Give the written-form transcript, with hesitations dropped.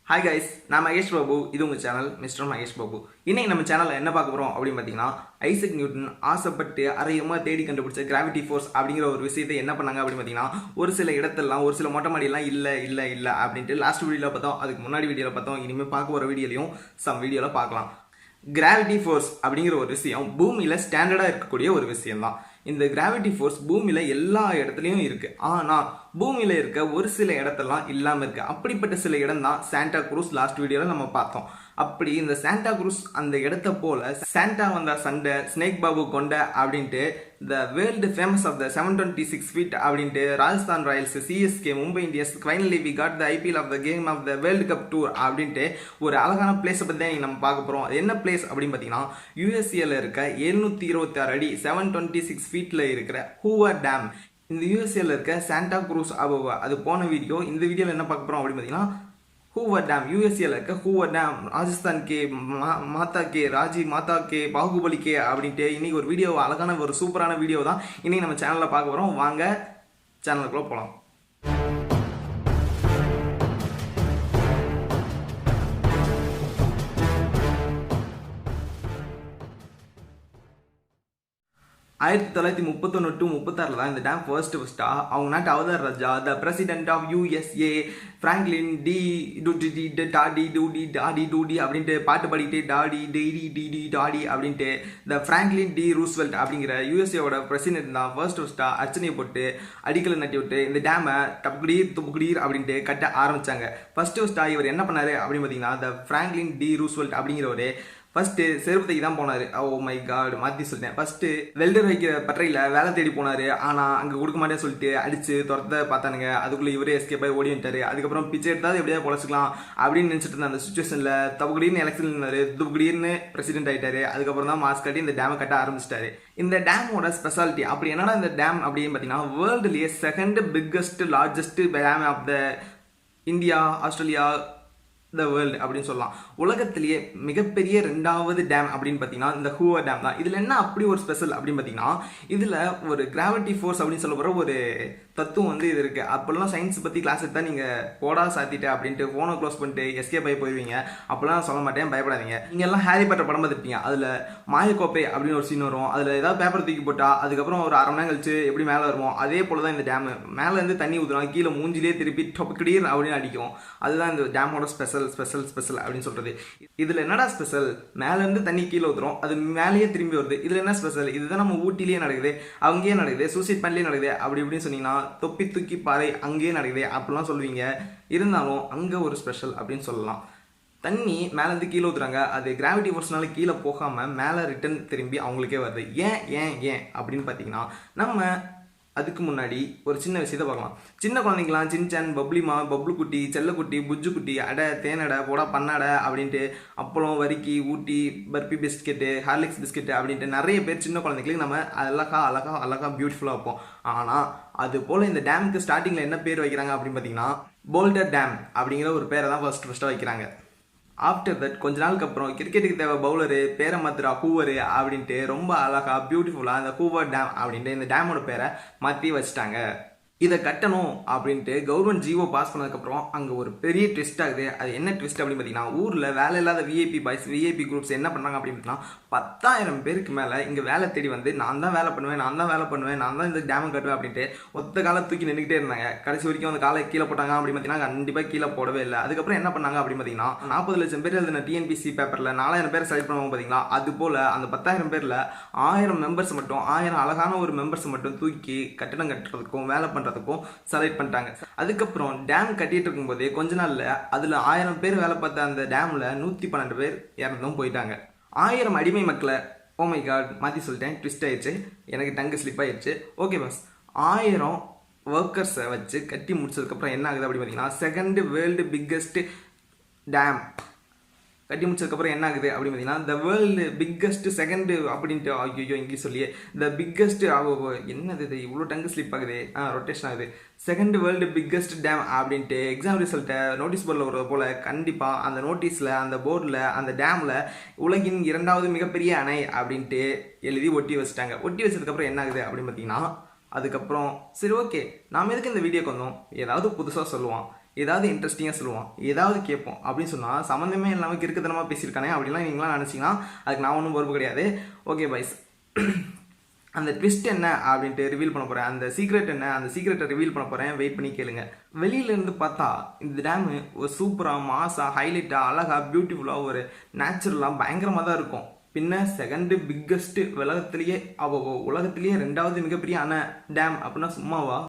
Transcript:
Hi guys, நான் MAHESHBABU. இது உங்கள் சேனல் மிஸ்டர் MAHESHBABU. இன்னைக்கு நம்ம சேனலில் என்ன பார்க்க போகிறோம் அப்படின்னு பார்த்தீங்கன்னா, ஐசக் நியூட்டன் ஆசைப்பட்டு அரையமாக தேடி கண்டுபிடிச்ச கிராவிட்டி ஃபோர்ஸ் அப்படிங்கிற ஒரு விஷயத்தை என்ன பண்ணாங்க அப்படின்னு பார்த்தீங்கன்னா, ஒரு சில இடத்தெல்லாம் ஒரு சில மொட்டை மாடியெல்லாம் இல்லை அப்படின்ட்டு லாஸ்ட் வீடியோவில் பார்த்தோம். அதுக்கு முன்னாடி வீடியோவில் பார்த்தோம். இனிமேல் பார்க்க போகிற வீடியோலையும் வீடியோவில் பார்க்கலாம். கிராவிட்டி ஃபோர்ஸ் அப்படிங்கிற ஒரு விஷயம் பூமியில் ஸ்டாண்டர்டாக இருக்கக்கூடிய ஒரு விஷயம் தான். இந்த கிராவிட்டி ஃபோர்ஸ் பூமியில் எல்லா இடத்துலையும் இருக்குது. ஆனால் பூமியில் இருக்க ஒரு சில இடத்தெல்லாம் இல்லாமல் இருக்குது. அப்படிப்பட்ட சில இடம் தான் சாண்டா குரூஸ். லாஸ்ட் வீடியோவில் நம்ம பார்த்தோம். அப்படி இந்த சாண்டா குரூஸ் அந்த இடத்த போல சாண்டா வந்த சண்டை ஸ்னேக் பாபு கொண்ட அப்படின்ட்டு the world famous of the 726 feet அப்படின்ட்டு Rajasthan Royals CSK Mumbai Indians finally we got the IPL of the game of the world cup tour அப்படின்ட்டு ஒரு அழகான பிளேஸை பற்றி தான் நம்ம பார்க்க போகிறோம். அது என்ன பிளேஸ் அப்படின்னு பார்த்தீங்கன்னா, யூஎஸ்ஏல இருக்க 726 அடி 726 ஃபீட்டில் இருக்கிற ஹூவர் டேம். இந்த யூஎஸ்ஏல இருக்க சாண்டா குரூஸ் அது போன வீடியோ. இந்த வீடியோவில் என்ன பார்க்க போகிறோம் அப்படின்னு பார்த்தீங்கன்னா, हूवर डैम यूएसए இருக்க हूवर डैम ராஜஸ்தான் கே மாதா கே ராஜி மாதா கே பாகுபலி கே அப்படின்ட்டு இன்னைக்கு ஒரு வீடியோ, அழகான ஒரு சூப்பரான வீடியோ தான் இன்னைக்கு நம்ம சேனலில் பார்க்க போகிறோம். வாங்க சேனலுக்குள்ளே போகலாம். 1931 to 36 தான் இந்த டேம் ஃபர்ஸ்டா அவங்க நாட்டு அவதார் ராஜா the president of USA Franklin D D daddy டூடி டாடி டூடி அப்படின்ட்டு பாட்டு பாடிட்டு டாடி டெய்டி டிடி டாடி அப்படின்ட்டு த ஃப்ராங்க்லின் டி ரூஸ்வெல்ட் அப்படிங்கிற யூஎஸ்ஏவோட பிரசிடென்ட் தான் ஃபர்ஸ்டா அர்ச்சனையை போட்டு அடிக்கலை நட்டி விட்டு இந்த டேமை டப்புக்குடீர் துப்புக்குடீர் அப்படின்ட்டு கட்ட ஆரம்பிச்சாங்க. ஃபர்ஸ்டா இவர் என்ன பண்ணாரு அப்படின்னு பார்த்தீங்கன்னா, த ஃப்ராங்க்லின் டி ரூஸ்வெல்ட் அப்படிங்கிறவரு ஃபர்ஸ்ட் செருப்பத்தைக்கு தான் போனார். ஓ மை காட், மாற்றி சொல்லிட்டேன். ஃபர்ஸ்ட் வெல்டர் வைக்கிற பட்டறையில் வேலை தேடி போனார். ஆனால் அங்கே கொடுக்க மாட்டேன்னு சொல்லிட்டு அடித்து துரத்த பார்த்தானுங்க. அதுக்குள்ளே இவரே எஸ்கேப் ஆகி ஓடி வந்துட்டார். அதுக்கப்புறம் பிச்சை எடுத்தாலும் எப்படியா பொழைச்சிக்கலாம் அப்படின்னு நினச்சிட்டு இருந்த அந்த சுச்சுவேஷனில் தப்புக்குடின்னு எலெக்ஷன் இருந்தார். துப்புக்குடின்னு பிரசிடென்ட் ஆகிட்டாரு. அதுக்கப்புறம் தான் மாஸ்க் கட்டி இந்த டேமை கட்ட ஆரம்பிச்சிட்டாரு. இந்த டேமோட ஸ்பெஷாலிட்டி அப்படி என்னன்னா, இந்த டேம் அப்படின்னு பார்த்தீங்கன்னா வேர்ல்டுலேயே second biggest largest dam of the India Australia the world அப்படின்னு சொல்லலாம். உலகத்திலேயே மிகப்பெரிய 2வது டேம் அப்படின்னு பார்த்தீங்கன்னா இந்த ஹூவர் டேம் தான். இதில் என்ன அப்படி ஒரு ஸ்பெஷல் அப்படின்னு பார்த்தீங்கன்னா, இதில் ஒரு கிராவிட்டி ஃபோர்ஸ் அப்படின்னு சொல்ல போகிற ஒரு தத்துவம் வந்து இது இருக்குது. அப்போல்லாம் சயின்ஸ் பற்றி கிளாஸ் எடுத்தால் நீங்கள் போடா சாத்திட்டு அப்படின்ட்டு ஃபோனை க்ளோஸ் பண்ணிட்டு எஸ்கேப் ஆகி போயிடுவீங்க. அப்போல்லாம் சொல்ல மாட்டேன், பயப்படாதீங்க. நீங்கள் எல்லாம் ஹாரி பாட்டர் படம் பார்த்துருப்பீங்க. அதில் மாயக்கோப்பை அப்படின்னு ஒரு சீன் வரும். அதில் ஏதாவது பேப்பர் தூக்கி போட்டால் அதுக்கப்புறம் ஒரு அரை மணி நேரம் கழிச்சு எப்படி மேலே வருவோம், அதே போல் தான் இந்த டேமு. மேலேருந்து தண்ணி ஊற்றுறாங்க, கீழே மூஞ்சிலே திருப்பி டொப்புக்கிடீர் அப்படின்னு அடிக்கும். அதுதான் இந்த டேமோட ஸ்பெஷல் அப்படின்னு சொல்றது. இதுல என்னடா ஸ்பெஷல், மேல இருந்து தண்ணி கீழே ஊத்துறோம், அது மேலேயே திரும்பி வருது. இதுல என்ன ஸ்பெஷல், இதுதான் நம்ம ஊட்டிலேயே நடக்குது, அங்கேயே நடக்குது, சூசைட் பண்ணலே நடக்குது அப்படி இப்படின்னு சொன்னீங்கன்னா, தொப்பி தூக்கி பாறை அங்கேயே நடக்குது அப்படிலாம் சொல்லுவீங்க. இருந்தாலும் அங்க ஒரு ஸ்பெஷல் அப்படின்னு சொல்லலாம். தண்ணி மேலேருந்து கீழே ஊத்துறாங்க, அது கிராவிட்டி ஃபோர்ஸ்னால கீழே போகாம மேலே ரிட்டர்ன் திரும்பி அவங்களுக்கே வருது. ஏன் அப்படின்னு பார்த்தீங்கன்னா, நம்ம அதுக்கு முன்னாடி ஒரு சின்ன விஷயத்த பார்க்கலாம். சின்ன குழந்தைங்களாம் சின்சான், பப்ளிமா, பப்ளு குட்டி, செல்லக்குட்டி, புஜ்ஜு குட்டி, அடை, தேனடை, போடா பண்ணடை அப்படின்ட்டு அப்பளம், வரிக்கி, ஊட்டி, பர்பி பிஸ்கெட்டு, ஹார்லிக்ஸ் பிஸ்கெட்டு அப்படின்ட்டு நிறைய பேர் சின்ன குழந்தைங்களுக்கு நம்ம அழகா பியூட்டிஃபுல்லாக வைப்போம். ஆனால் அது போல் இந்த டேமுக்கு ஸ்டார்டிங்கில் என்ன பேர் வைக்கிறாங்க அப்படின்னு பார்த்தீங்கன்னா, போல்டர் டேம் அப்படிங்கிற ஒரு பேரை தான் ஃபர்ஸ்ட்டாக வைக்கிறாங்க. ஆஃப்டர் தட் கொஞ்ச நாளுக்கு அப்புறம் கிரிக்கெட்டுக்கு தேவை பவுலரு, பேரை மாத்திரா ஹூவரு அப்படின்ட்டு ரொம்ப அழகாக பியூட்டிஃபுல்லாக இந்த ஹூவர் டேம் அப்படின்ட்டு இந்த டேமோட பேரை மாற்றி வச்சுட்டாங்க. இதை கட்டணும் அப்படின்ட்டு கவர்மெண்ட் ஜிஓ பாஸ் பண்ணதுக்கப்புறம் அங்கே ஒரு பெரிய ட்விஸ்ட் ஆகுது. அது என்ன ட்விஸ்ட் அப்படின்னு பார்த்தீங்கன்னா, ஊரில் வேலை இல்லாத விஐபி பாய்ஸ், விஐபி குரூப்ஸ் என்ன பண்ணாங்க அப்படின்னு பார்த்தீங்கன்னா, 10,000 பேருக்கு மேலே இங்கே வேலை தேடி வந்து நான் தான் வேலை பண்ணுவேன், நான் தான் இந்த டேமை கட்டுவேன் அப்படின்ட்டு ஒத்த காலை தூக்கி நின்றுக்கிட்டே இருந்தாங்க. கடைசி வரைக்கும் அந்த காலை கீழே போட்டாங்க அப்படின்னு பார்த்தீங்கன்னா, கண்டிப்பாக கீழே போடவே இல்லை. அதுக்கப்புறம் என்ன பண்ணாங்க அப்படின்னு பார்த்தீங்கன்னா, 40 லட்சம் பேர் எழுதின டிஎன்பிசி பேப்பரில் 4000 பேர் செலக்ட் பண்ணுவாங்க பார்த்தீங்களா, அது போல் அந்த 10,000 பேரில் 1000 மெம்பர்ஸ் மட்டும், 1000 அழகான ஒரு மெம்பர்ஸ் மட்டும் தூக்கி கட்டணம் கட்டுறதுக்கும் வேலை பண்ணுறதுக்கும் செலக்ட் பண்ணிட்டாங்க. அதுக்கப்புறம் டேம் கட்டிட்டு இருக்கும்போது கொஞ்ச நாள்ல அதுல 1000 பேர் வேலை பார்த்த அந்த டேம்ல 112 பேர் இறந்தும் போயிட்டாங்க. 1000 அடிமை மக்களை, ஓ மை காட் மாற்றி சொல்லிட்டேன், ட்விஸ்ட் ஆயிடுச்சு, எனக்கு டங்கு ஸ்லிப் ஆயிடுச்சு. ஓகே பஸ், 1000 ஒர்க்கர்ஸை வச்சு கட்டி முடிச்சதுக்கப்புறம் என்ன ஆகுது அப்படி பார்த்தீங்கன்னா, செகண்ட் வேர்ல்டு பிக்கஸ்ட் டேம் கட்டி முடிச்சதுக்கப்புறம் என்ன ஆகுது அப்படின்னு பார்த்தீங்கன்னா, த வேர்ல்டு பிக்கஸ்ட் செகண்ட் அப்படின்ட்டு, ஐயோ இங்கிலீஷ் சொல்லியே, த பிக்கஸ்ட் என்னது இது இவ்வளோ டங்கு ஸ்லிப் ஆகுது, ரொட்டேஷன் ஆகுது, செகண்ட் வேர்ல்டு பிக்கஸ்ட் டேம் அப்படின்ட்டு எக்ஸாம் ரிசல்ட்டை நோட்டீஸ் போர்டில் வர்றது போல் கண்டிப்பாக அந்த நோட்டீஸில், அந்த போர்டில், அந்த டேமில் உலகின் 2வது மிகப்பெரிய அணை அப்படின்ட்டு எழுதி ஒட்டி வச்சுட்டாங்க. ஒட்டி வச்சதுக்கப்புறம் என்ன ஆகுது அப்படின்னு பார்த்தீங்கன்னா, அதுக்கப்புறம் சரி ஓகே நாம் எதுக்கு இந்த வீடியோக்கு வந்தோம், ஏதாவது புதுசாக சொல்லுவான். ஏதாவது இன்ட்ரெஸ்டிங்காக சொல்லுவான், ஏதாவது கேட்போம் அப்படின்னு சொன்னால் சம்மந்தமே இல்லாமல் கிறுக்குத்தனமாக பேசியிருக்கானே அப்படிலாம் நீங்களாம் நினச்சிங்கன்னா அதுக்கு நான் ஒன்றும் பொறுப்பு கிடையாது. ஓகே பாய்ஸ், அந்த ட்விஸ்ட் என்ன அப்படின்ட்டு ரிவீல் பண்ண போகிறேன், அந்த சீக்ரெட் என்ன அந்த சீக்ரெட்டை ரிவீல் பண்ண போகிறேன், வெயிட் பண்ணி கேளுங்க. வெளியிலேருந்து பார்த்தா இந்த டேமு ஒரு சூப்பராக மாஸாக ஹைலைட்டாக அழகாக பியூட்டிஃபுல்லாக ஒரு நேச்சுரலாக பயங்கரமாக தான் இருக்கும். பின்ன செகண்டு பிக்கஸ்ட்டு உலகத்திலேயே 2வது மிகப்பெரிய டேம் அப்படின்னா சும்மாவா?